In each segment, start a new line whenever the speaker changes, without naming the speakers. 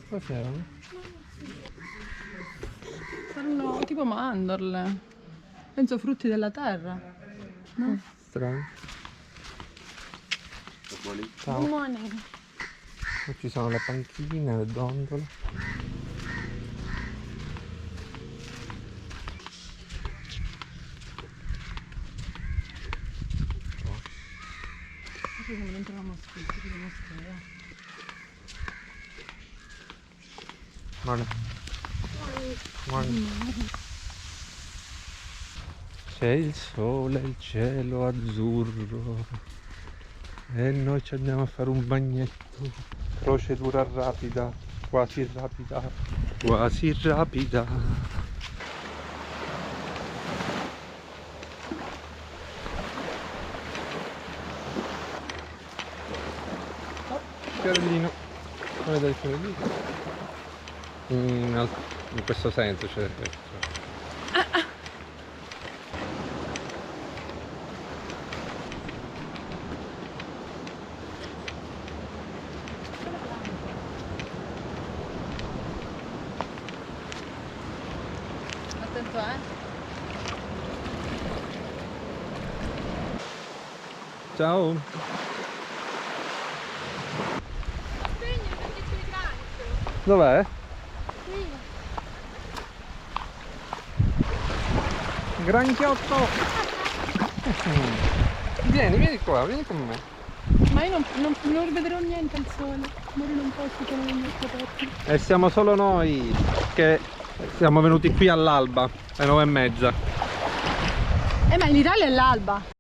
Cos'erano?
Saranno tipo mandorle. Penso frutti della terra. No?
Strano.
Good morning.
Qui ci sono le panchine, le dondole.
Siamo dentro una moschea.
C'è il sole, il cielo azzurro e noi ci andiamo a fare un bagnetto. Procedura rapida, quasi rapida, quasi rapida. Fiorellino, vuoi vedere il fiorellino? In questo senso, cioè.
Attento,
Ciao! Dov'è? Granchiotto! Vieni qua, vieni con me.
Ma io non vedrò niente al sole. Morire un po' con le mie aperti.
E siamo solo noi che siamo venuti qui all'alba, alle 9:30.
Ma in Italia è l'alba.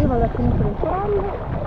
io vado a conoscere il corallo.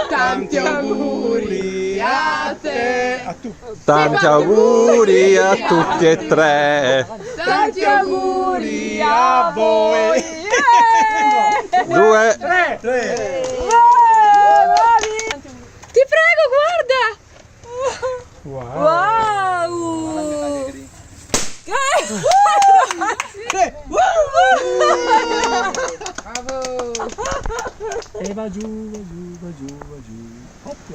Tanti auguri a te.
A tu. Tanti auguri a tutti e tre.
Tanti auguri a voi.
2,
3.
Ti prego, guarda.
wow.
Wow.
E va giù, va giù, va giù, va giù.